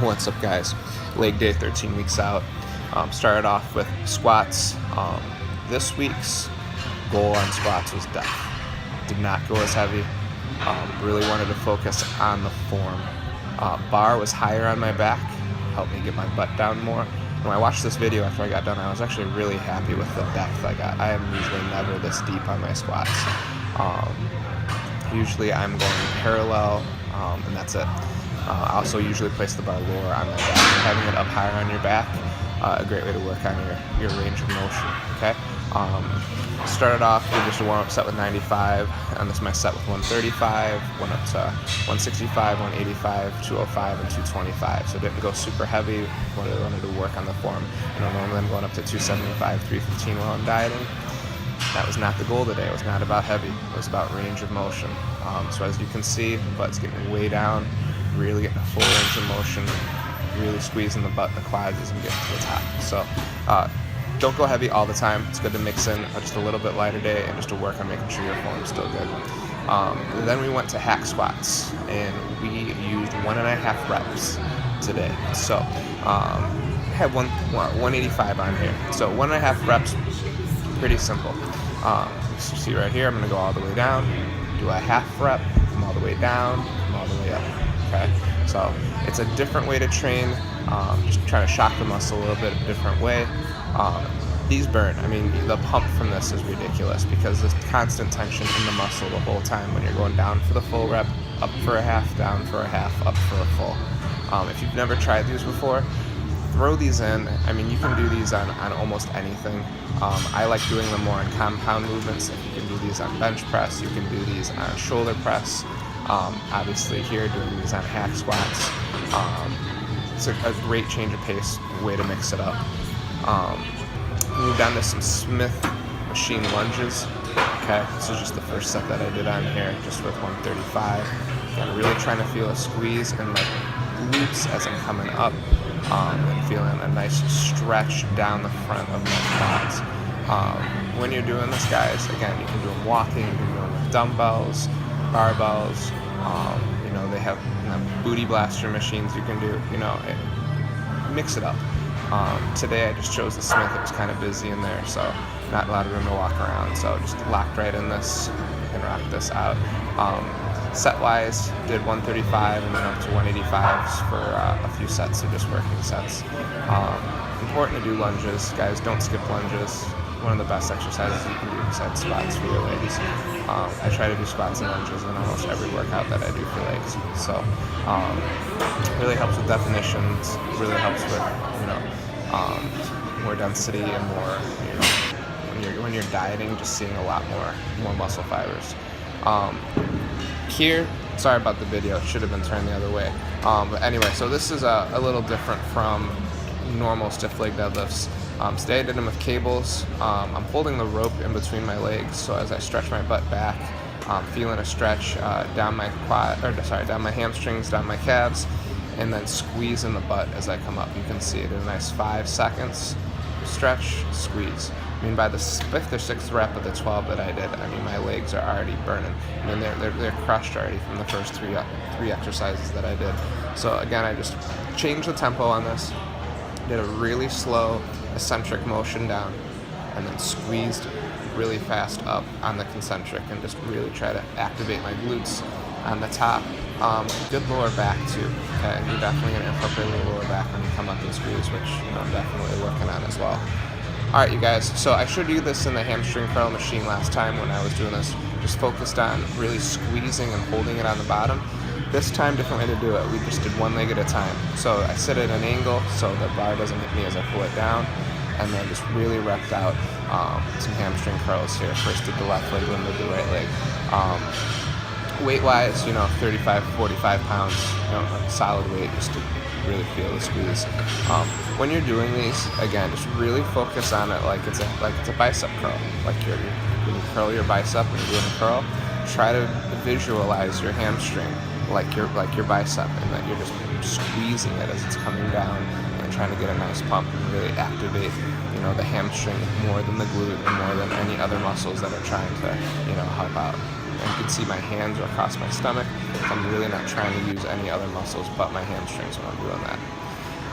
What's up, guys? Leg day, 13 weeks out. Started off with squats. This week's goal on squats was depth. Did not go as heavy. Really wanted to focus on the form. Bar was higher on my back, helped me get my butt down more. When I watched this video after I got done, I was actually really happy with the depth I got. I am usually never this deep on my squats. Usually I'm going parallel, and that's it. I also usually place the bar lower on my back. Having it up higher on your back, a great way to work on your range of motion. Okay. Started off with just a warm-up set with 95, and this is my set with 135, went up to 165, 185, 205, and 225. So didn't go super heavy, wanted to work on the form. Normally I'm going up to 275, 315 while I'm dieting. That was not the goal today. It was not about heavy. It was about range of motion. So as you can see, the butt's getting way down, really getting a full range of motion, really squeezing the butt and the quads as we get to the top. So don't go heavy all the time. It's good to mix in just a little bit lighter day and just to work on making sure your form's still good. Then we went to hack squats, and we used 1.5 reps today. So I had 185 on here. So 1.5 reps, pretty simple. So see right here, I'm going to go all the way down, do a half rep, come all the way down, come all the way up. Okay, so it's a different way to train. Just trying to shock the muscle a little bit, a different way. These burn. I mean, the pump from this is ridiculous because there's constant tension in the muscle the whole time when you're going down for the full rep, up for a half, down for a half, up for a full. If you've never tried these before, throw these in. I mean, you can do these on almost anything. I like doing them more on compound movements. If you can do these on bench press, you can do these on shoulder press. Obviously here, doing these on hack squats. It's a great change of pace, way to mix it up. Moved on to some Smith machine lunges. Okay, this is just the first set that I did on here, just with 135. Again, really trying to feel a squeeze in my glutes as I'm coming up, and feeling a nice stretch down the front of my quads. When you're doing this, guys, again, you can do them walking, you can do them with dumbbells, barbells. They have booty blaster machines you can do. Mix it up. Today I just chose the Smith. It was kind of busy in there, so not a lot of room to walk around. So just locked right in this and rock this out. Set-wise, did 135 and then up to 185s for a few sets of just working sets. Important to do lunges, guys. Don't skip lunges. One of the best exercises you can do besides squats for your legs. I try to do squats and lunges in almost every workout that I do for legs. So really helps with definitions. Really helps with more density and more when you're dieting, just seeing a lot more muscle fibers. Here, sorry about the video. It should have been turned the other way. But anyway, so this is a little different from normal stiff leg deadlifts. Today I did them with cables. I'm holding the rope in between my legs, so as I stretch my butt back, feeling a stretch down my down my hamstrings, down my calves, and then squeezing the butt as I come up. You can see it in a nice 5 seconds. Stretch, squeeze. I mean, by the 5th or 6th rep of the 12 that I did, my legs are already burning. I mean, they're crushed already from the first three exercises that I did. So again, I just changed the tempo on this. Did a really slow eccentric motion down, and then squeezed really fast up on the concentric, and just really try to activate my glutes on the top. Good lower back too. Okay, you're definitely going to incorporate the lower back when you come up and squeeze, which I'm definitely working on as well. All right, you guys. So I showed you this in the hamstring curl machine last time when I was doing this. Just focused on really squeezing and holding it on the bottom. This time, different way to do it. We just did one leg at a time. So I sit at an angle so the bar doesn't hit me as I pull it down, and then just really repped out some hamstring curls here. First did the left leg, then did the right leg. Weight-wise, 35, 45 pounds, solid weight, just to really feel the squeeze. When you're doing these, again, just really focus on it like it's a bicep curl. Like when you curl your bicep and you're doing a curl, try to visualize your hamstring like your bicep, and that you're just squeezing it as it's coming down and trying to get a nice pump and really activate, the hamstring more than the glute and more than any other muscles that are trying to, help out. And you can see my hands are across my stomach, I'm really not trying to use any other muscles but my hamstrings when I'm doing that.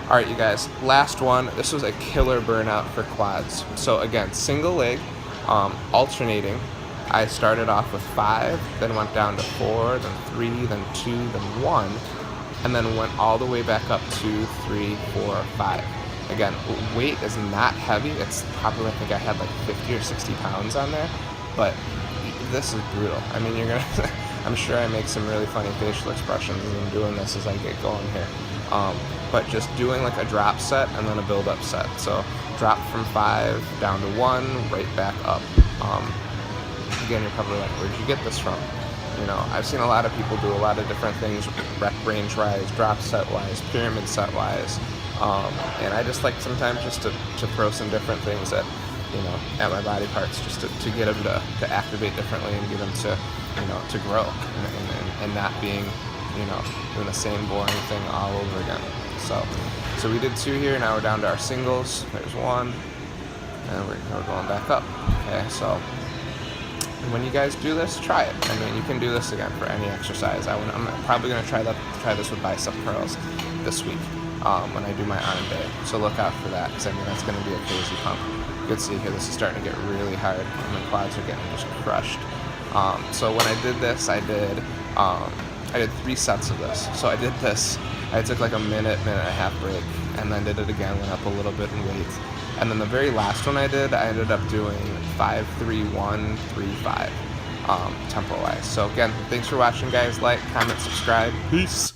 All right, you guys, last one. This was a killer burnout for quads. So again, single leg, alternating. I started off with 5, then went down to 4, then 3, then 2, then 1, and then went all the way back up 2, 3, 4, 5. Again, weight is not heavy. It's probably, I think I had like 50 or 60 pounds on there, but this is brutal. I mean, you're gonna, I'm sure I make some really funny facial expressions as I'm doing this as I get going here. But just doing like a drop set and then a build up set. So drop from 5 down to 1, right back up. Again, you're probably like, where'd you get this from? You know, I've seen a lot of people do a lot of different things, rep range wise, drop set wise, pyramid set wise. And I just like sometimes just to throw some different things at, you know, at my body parts, just to get them to activate differently and get them to, you know, to grow and not being, you know, doing the same boring thing all over again. So we did 2 here, now we're down to our singles. There's 1, and we're going back up. Okay, so when you guys do this, try it. I mean, you can do this again for any exercise. I'm probably going to try this with bicep curls this week when I do my arm day. So look out for that, because I mean, that's going to be a crazy pump. You can see here, this is starting to get really hard, and my quads are getting just crushed. So when I did this, I did 3 sets of this. So I did this, I took like a minute and a half break, and then did it again, went up a little bit in weight. And then the very last one I did, I ended up doing 5, 3, 1, 3, 5, tempo-wise. So again, thanks for watching, guys. Like, comment, subscribe. Peace.